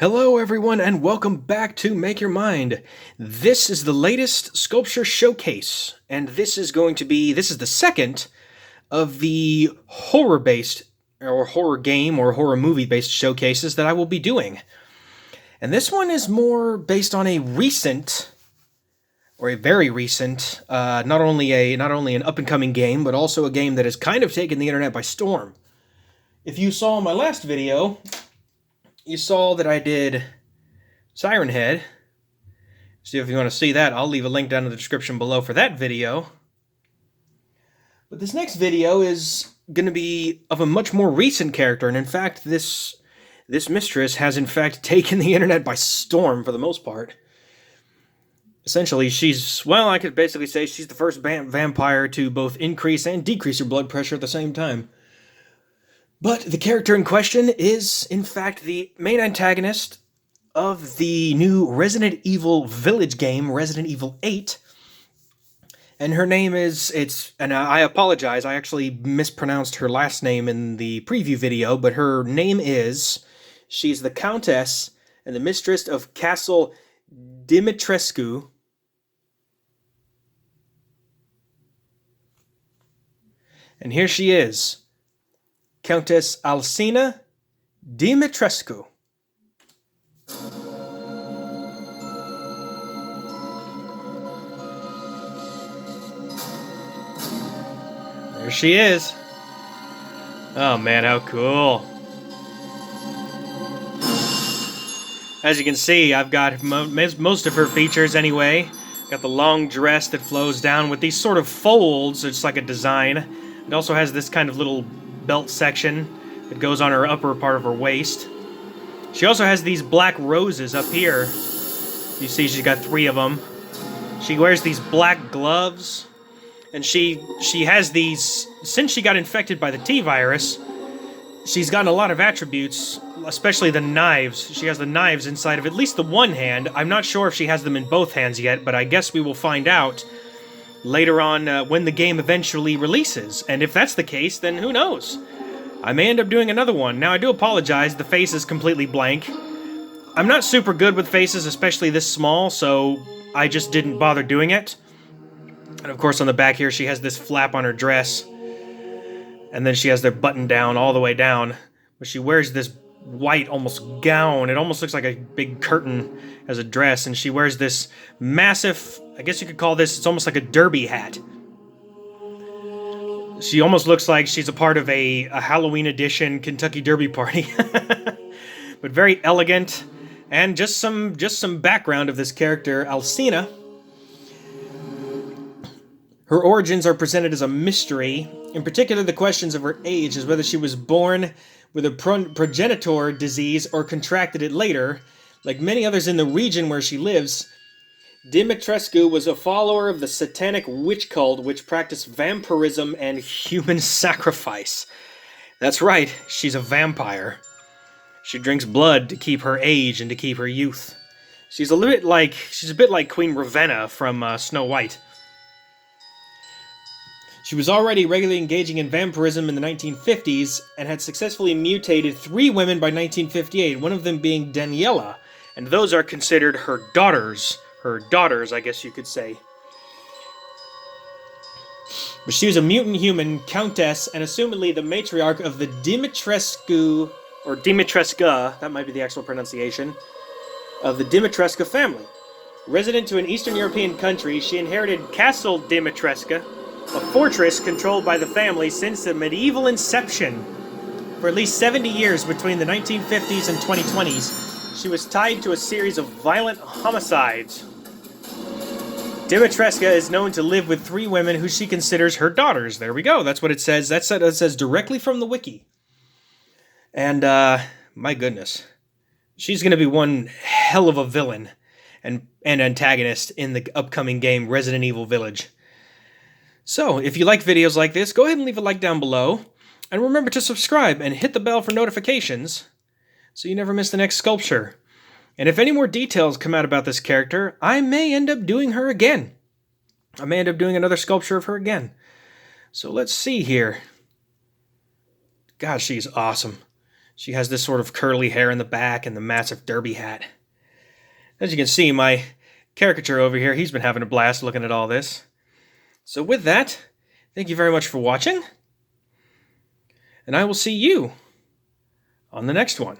Hello, everyone, and welcome back to Make Your Mind. This is the latest sculpture showcase, and this is the second of the horror-based, or horror game, or horror movie-based showcases that I will be doing. And this one is more based on a recent, or a very recent, not only an up-and-coming game, but also a game that has kind of taken the internet by storm. If you saw my last video, you saw that I did Siren Head. So if you want to see that, I'll leave a link down in the description below for that video. But this next video is going to be of a much more recent character, and in fact, this mistress has in fact taken the internet by storm for the most part. Essentially, I could basically say she's the first vampire to both increase and decrease your blood pressure at the same time. But the character in question is, in fact, the main antagonist of the new Resident Evil Village game, Resident Evil 8. And her name and I apologize, I actually mispronounced her last name in the preview video, but her name she's the Countess and the Mistress of Castle Dimitrescu. And here she is. Countess Alcina Dimitrescu. There she is. Oh man, how cool. As you can see, I've got most of her features anyway. Got the long dress that flows down with these sort of folds. It's like a design. It also has this kind of little belt section that goes on her upper part of her waist. She also has these black roses up here. You see she's got 3 of them. She wears these black gloves, and she has these, since she got infected by the T-virus, she's gotten a lot of attributes, especially the knives. She has the knives inside of at least the one hand. I'm not sure if she has them in both hands yet, but I guess we will find out later on when the game eventually releases. And if that's the case, then who knows? I may end up doing another one. Now, I do apologize, the face is completely blank. I'm not super good with faces, especially this small, so I just didn't bother doing it. And of course, on the back here, she has this flap on her dress. And then she has their button down all the way down. But she wears this white, almost gown. It almost looks like a big curtain as a dress. And she wears this massive, I guess you could call this, it's almost like a derby hat. She almost looks like she's a part of a Halloween edition Kentucky Derby party. But very elegant. And just some background of this character, Alcina. Her origins are presented as a mystery. In particular, the questions of her age is whether she was born with a progenitor disease or contracted it later. Like many others in the region where she lives, Dimitrescu was a follower of the satanic witch cult which practiced vampirism and human sacrifice. That's right, she's a vampire. She drinks blood to keep her age and to keep her youth. She's a bit like Queen Ravenna from Snow White. She was already regularly engaging in vampirism in the 1950s and had successfully mutated 3 women by 1958, one of them being Daniela, and those are considered her daughters. Her daughters, I guess you could say. But she was a mutant human countess and assumedly the matriarch of the Dimitrescu, or Dimitrescu, that might be the actual pronunciation, of the Dimitrescu family. Resident to an Eastern European country, she inherited Castle Dimitrescu, a fortress controlled by the family since the medieval inception. For at least 70 years between the 1950s and 2020s, she was tied to a series of violent homicides. Dimitrescu is known to live with 3 women who she considers her daughters. There we go, that's what it says. It says directly from the wiki. And, my goodness. She's going to be one hell of a villain and antagonist in the upcoming game Resident Evil Village. So, if you like videos like this, go ahead and leave a like down below. And remember to subscribe and hit the bell for notifications so you never miss the next sculpture. And if any more details come out about this character, I may end up doing her again. I may end up doing another sculpture of her again. So let's see here. God, she's awesome. She has this sort of curly hair in the back and the massive derby hat. As you can see, my caricature over here, he's been having a blast looking at all this. So with that, thank you very much for watching, and I will see you on the next one.